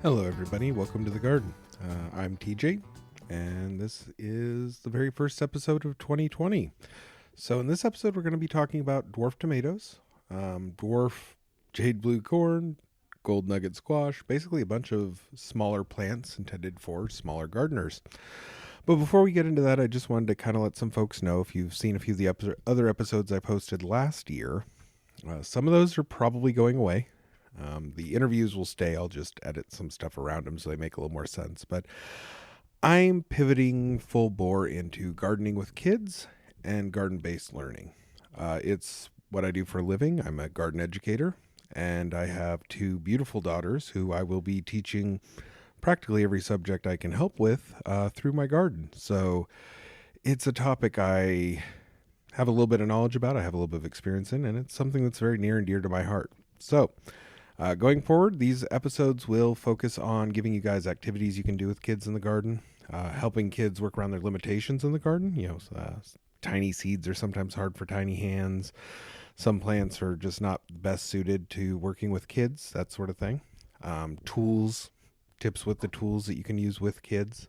Hello, everybody. Welcome to the garden. I'm TJ, and this is the very first episode of 2020. So, in this episode, we're going to be talking about dwarf tomatoes, dwarf jade blue corn, gold nugget squash, basically a bunch of smaller plants intended for smaller gardeners. But before we get into that, I just wanted to kind of let some folks know, if you've seen a few of the other episodes I posted last year, some of those are probably going away. The interviews will stay. I'll just edit some stuff around them so they make a little more sense. But I'm pivoting full bore into gardening with kids and garden-based learning. It's what I do for a living. I'm a garden educator, and I have two beautiful daughters who I will be teaching practically every subject I can help with through my garden. So it's a topic I have a little bit of knowledge about, I have a little bit of experience in, and it's something that's very near and dear to my heart. So going forward, these episodes will focus on giving you guys activities you can do with kids in the garden, helping kids work around their limitations in the garden. Tiny seeds are sometimes hard for tiny hands. Some plants are just not best suited to working with kids, that sort of thing. Tips with the tools that you can use with kids,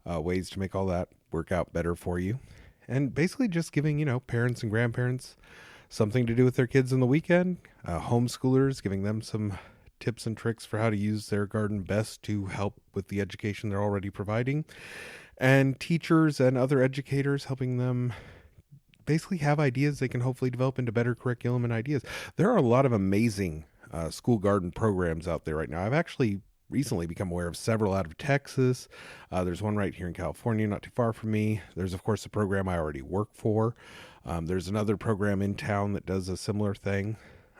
ways to make all that work out better for you. And basically just giving, parents and grandparents something to do with their kids on the weekend, homeschoolers, giving them some tips and tricks for how to use their garden best to help with the education they're already providing, and teachers and other educators helping them basically have ideas they can hopefully develop into better curriculum and ideas. There are a lot of amazing school garden programs out there right now. I've actually recently become aware of several out of Texas. There's one right here in California, not too far from me. There's, of course, a program I already work for. There's another program in town that does a similar thing,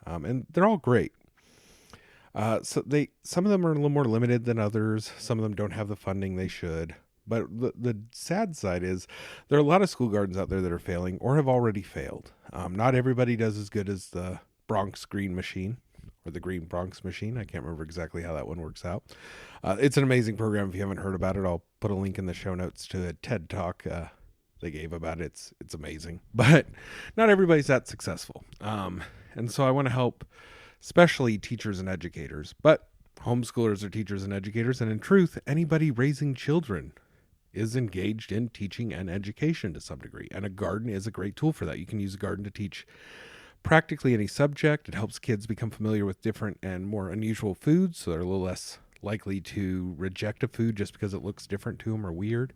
and they're all great. Some of them are a little more limited than others. Some of them don't have the funding they should. But the sad side is there are a lot of school gardens out there that are failing or have already failed. Not everybody does as good as the Bronx Green Machine, or the Green Bronx Machine. I can't remember exactly how that one works out. It's an amazing program. If you haven't heard about it, I'll put a link in the show notes to a TED Talk they gave about it. It's amazing. But not everybody's that successful. And so I want to help especially teachers and educators. But homeschoolers are teachers and educators. And in truth, anybody raising children is engaged in teaching and education to some degree. And a garden is a great tool for that. You can use a garden to teach practically any subject. It helps kids become familiar with different and more unusual foods, so they're a little less likely to reject a food just because it looks different to them or weird.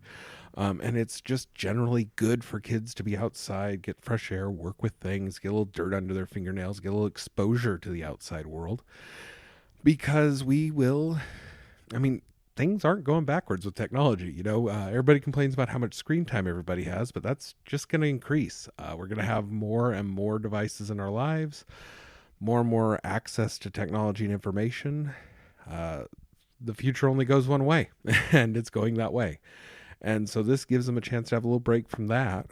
And it's just generally good for kids to be outside, get fresh air, work with things, get a little dirt under their fingernails, get a little exposure to the outside world. Because things aren't going backwards with technology. Everybody complains about how much screen time everybody has, but that's just going to increase. We're going to have more and more devices in our lives, more and more access to technology and information. The future only goes one way, and it's going that way. And so this gives them a chance to have a little break from that,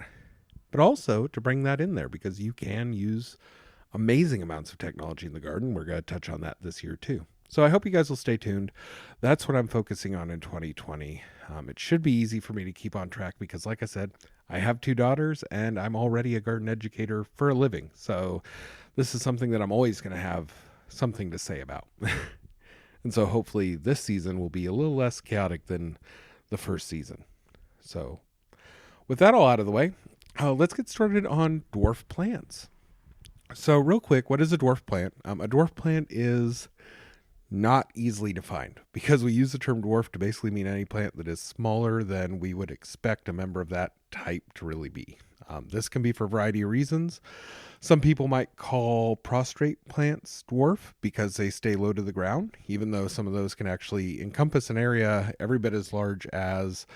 but also to bring that in there because you can use amazing amounts of technology in the garden. We're going to touch on that this year too. So I hope you guys will stay tuned. That's what I'm focusing on in 2020. It should be easy for me to keep on track because, like I said, I have two daughters and I'm already a garden educator for a living. So this is something that I'm always going to have something to say about. And so hopefully this season will be a little less chaotic than the first season. So with that all out of the way, let's get started on dwarf plants. So real quick, what is a dwarf plant? A dwarf plant is not easily defined because we use the term dwarf to basically mean any plant that is smaller than we would expect a member of that type to really be. This can be for a variety of reasons. Some people might call prostrate plants dwarf because they stay low to the ground, even though some of those can actually encompass an area every bit as large as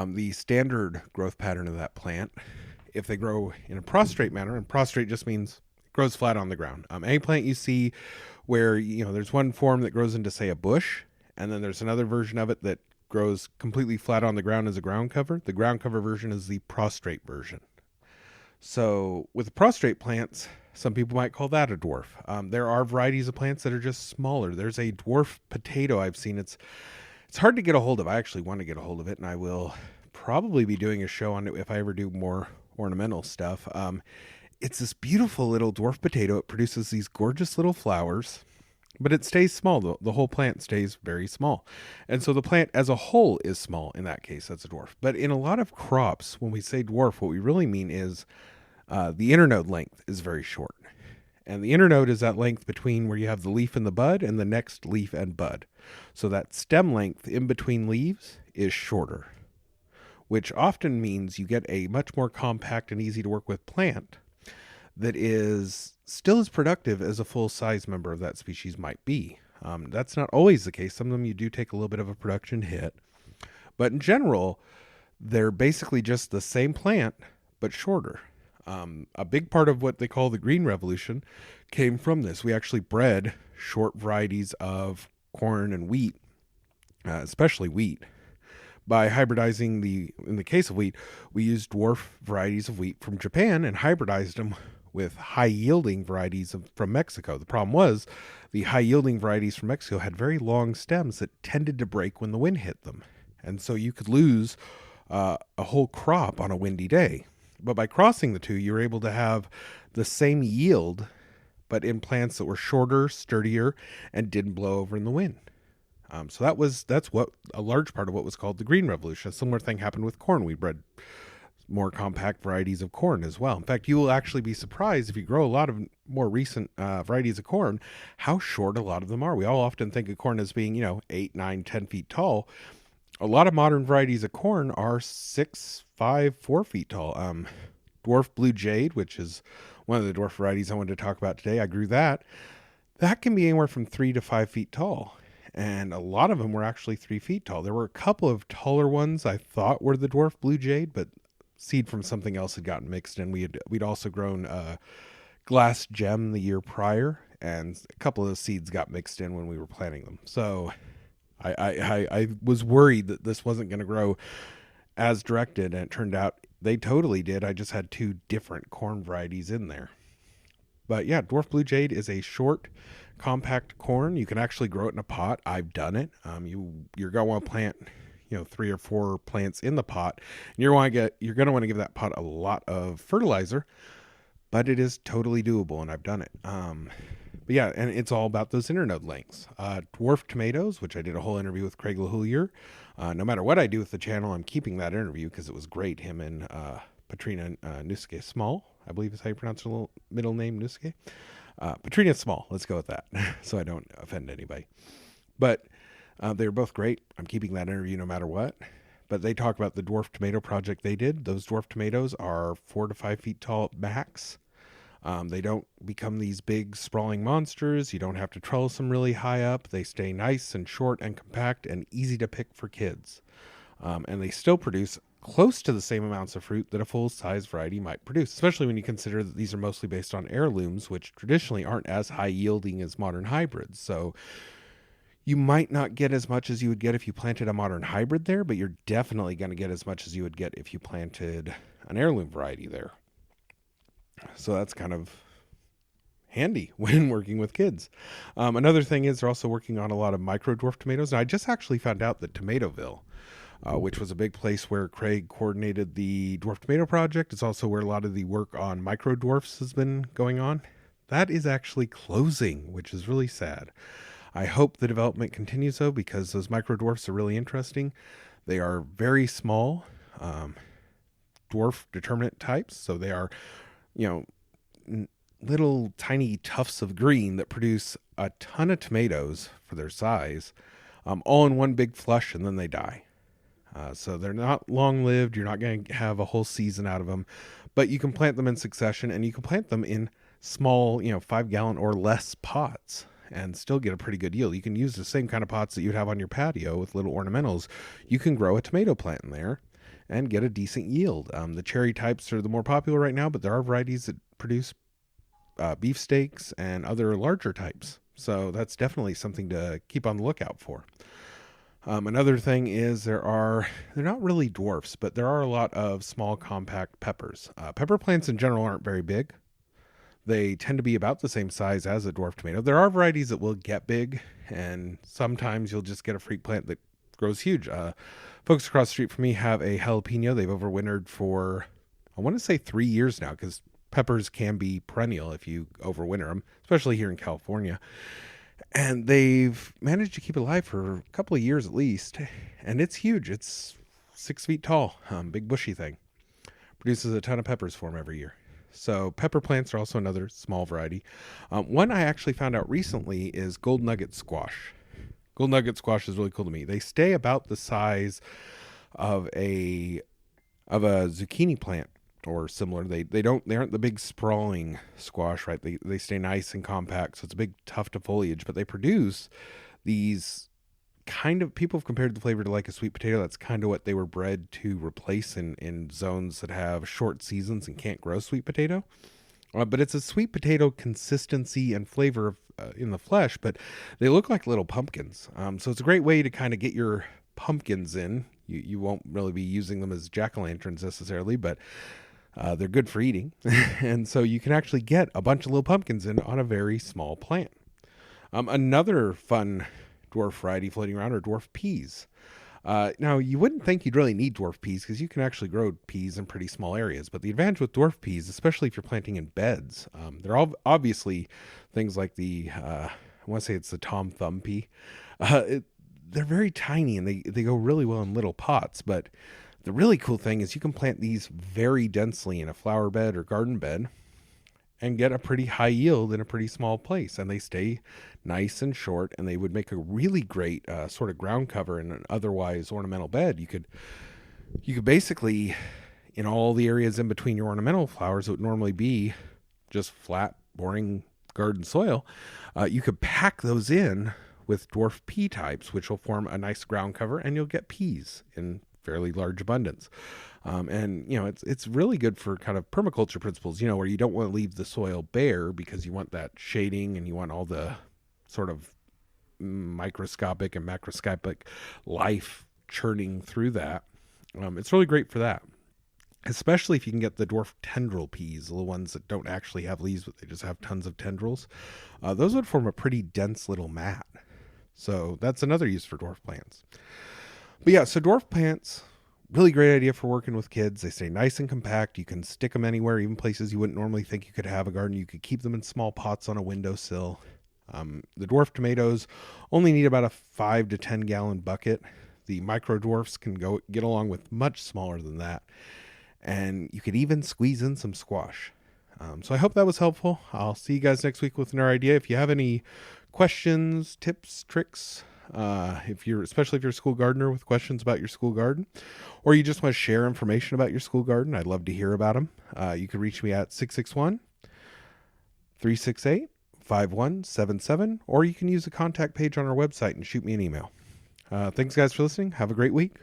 the standard growth pattern of that plant. If they grow in a prostrate manner, and prostrate just means it grows flat on the ground. Any plant you see where, there's one form that grows into, say, a bush, and then there's another version of it that grows completely flat on the ground as a ground cover. The ground cover version is the prostrate version. So with prostrate plants, some people might call that a dwarf. There are varieties of plants that are just smaller. There's a dwarf potato I've seen. It's hard to get a hold of. I actually want to get a hold of it, and I will probably be doing a show on it if I ever do more ornamental stuff. It's this beautiful little dwarf potato. It produces these gorgeous little flowers. but it stays small. The whole plant stays very small. And so the plant as a whole is small in that case. That's a dwarf. But in a lot of crops, when we say dwarf, what we really mean is the internode length is very short. And the internode is that length between where you have the leaf and the bud and the next leaf and bud. So that stem length in between leaves is shorter, which often means you get a much more compact and easy to work with plant that is still as productive as a full-size member of that species might be. That's not always the case. Some of them you do take a little bit of a production hit. But in general, they're basically just the same plant, but shorter. A big part of what they call the Green Revolution came from this. We actually bred short varieties of corn and wheat, especially wheat, by hybridizing in the case of wheat, we used dwarf varieties of wheat from Japan and hybridized them with high-yielding varieties from Mexico. The problem was the high-yielding varieties from Mexico had very long stems that tended to break when the wind hit them. And so you could lose a whole crop on a windy day. But by crossing the two, you were able to have the same yield, but in plants that were shorter, sturdier, and didn't blow over in the wind. So that's what a large part of what was called the Green Revolution. A similar thing happened with corn. We bred more compact varieties of corn as well. In fact, you will actually be surprised if you grow a lot of more recent varieties of corn, how short a lot of them are. We all often think of corn as being, 8, 9, 10 feet tall. A lot of modern varieties of corn are 6, 5, 4 feet tall. Dwarf Blue Jade, which is one of the dwarf varieties I wanted to talk about today, I grew that. That can be anywhere from 3 to 5 feet tall. And a lot of them were actually 3 feet tall. There were a couple of taller ones I thought were the Dwarf Blue Jade, but seed from something else had gotten mixed in. We'd also grown Glass Gem the year prior, and a couple of those seeds got mixed in when we were planting them. So I was worried that this wasn't going to grow as directed, and it turned out they totally did. I just had 2 different corn varieties in there. But yeah, Dwarf Blue Jade is a short, compact corn. You can actually grow it in a pot. I've done it. You're going to want to plant, 3 or 4 plants in the pot. And you're going to want to give that pot a lot of fertilizer, but it is totally doable, and I've done it. But yeah, and it's all about those internode lengths. Dwarf tomatoes, which I did a whole interview with Craig LaHoulier. No matter what I do with the channel, I'm keeping that interview because it was great. Him and Patrina Nuske Small, I believe is how you pronounce her middle name, Nuske. Patrina Small, let's go with that, so I don't offend anybody. But they were both great. I'm keeping that interview no matter what. But they talk about the dwarf tomato project they did. Those dwarf tomatoes are 4 to 5 feet tall max. They don't become these big sprawling monsters. You don't have to trellis them really high up. They stay nice and short and compact and easy to pick for kids. And they still produce close to the same amounts of fruit that a full-size variety might produce, especially when you consider that these are mostly based on heirlooms, which traditionally aren't as high-yielding as modern hybrids. So you might not get as much as you would get if you planted a modern hybrid there, but you're definitely going to get as much as you would get if you planted an heirloom variety there. So that's kind of handy when working with kids. Another thing is they're also working on a lot of micro dwarf tomatoes. And I just actually found out that Tomatoville, which was a big place where Craig coordinated the dwarf tomato project, it's also where a lot of the work on micro dwarfs has been going on. That is actually closing, which is really sad. I hope the development continues though, because those micro dwarfs are really interesting. They are very small dwarf determinate types. So they are, little tiny tufts of green that produce a ton of tomatoes for their size, all in one big flush, and then they die. So they're not long-lived. You're not going to have a whole season out of them, but you can plant them in succession, and you can plant them in small, 5-gallon or less pots and still get a pretty good yield. You can use the same kind of pots that you'd have on your patio with little ornamentals. You can grow a tomato plant in there and get a decent yield. The cherry types are the more popular right now, but there are varieties that produce beefsteaks and other larger types. So that's definitely something to keep on the lookout for. Another thing is they're not really dwarfs, but there are a lot of small compact peppers. Pepper plants in general aren't very big. They tend to be about the same size as a dwarf tomato. There are varieties that will get big, and sometimes you'll just get a freak plant that grows huge. Folks across the street from me have a jalapeno. They've overwintered for, I want to say 3 years now, because peppers can be perennial if you overwinter them, especially here in California. And they've managed to keep it alive for a couple of years at least. And it's huge. It's 6 feet tall, big bushy thing. Produces a ton of peppers for them every year. So pepper plants are also another small variety. One I actually found out recently is gold nugget squash. Gold nugget squash is really cool to me. They stay about the size of a zucchini plant or similar. They aren't the big sprawling squash, right? They stay nice and compact, so it's a big tuft of foliage, but they produce these kind of, people have compared the flavor to like a sweet potato. That's kind of what they were bred to replace in zones that have short seasons and can't grow sweet potato. But it's a sweet potato consistency and flavor in the flesh, but they look like little pumpkins. So it's a great way to kind of get your pumpkins in. You won't really be using them as jack-o'-lanterns necessarily, but they're good for eating. And so you can actually get a bunch of little pumpkins in on a very small plant. Another fun dwarf variety floating around are dwarf peas. Now, you wouldn't think you'd really need dwarf peas because you can actually grow peas in pretty small areas. But the advantage with dwarf peas, especially if you're planting in beds, they're all obviously things like I want to say it's the Tom Thumb pea. They're very tiny and they go really well in little pots. But the really cool thing is you can plant these very densely in a flower bed or garden bed and get a pretty high yield in a pretty small place. And they stay nice and short, and they would make a really great sort of ground cover in an otherwise ornamental bed. You could basically, in all the areas in between your ornamental flowers, it would normally be just flat, boring garden soil. You could pack those in with dwarf pea types, which will form a nice ground cover, and you'll get peas in fairly large abundance. And it's really good for kind of permaculture principles, where you don't want to leave the soil bare because you want that shading and you want all the sort of microscopic and macroscopic life churning through that. It's really great for that, especially if you can get the dwarf tendril peas, the ones that don't actually have leaves, but they just have tons of tendrils. Those would form a pretty dense little mat. So that's another use for dwarf plants. But yeah, so dwarf plants, really great idea for working with kids. They stay nice and compact. You can stick them anywhere, even places you wouldn't normally think you could have a garden. You could keep them in small pots on a windowsill. The dwarf tomatoes only need about a 5 to 10 gallon bucket. The micro dwarfs can get along with much smaller than that. And you could even squeeze in some squash. So I hope that was helpful. I'll see you guys next week with another idea. If you have any questions, tips, tricks, especially if you're a school gardener with questions about your school garden, or you just want to share information about your school garden, I'd love to hear about them. You can reach me at 661-368-5177, or you can use the contact page on our website and shoot me an email. Thanks guys for listening. Have a great week.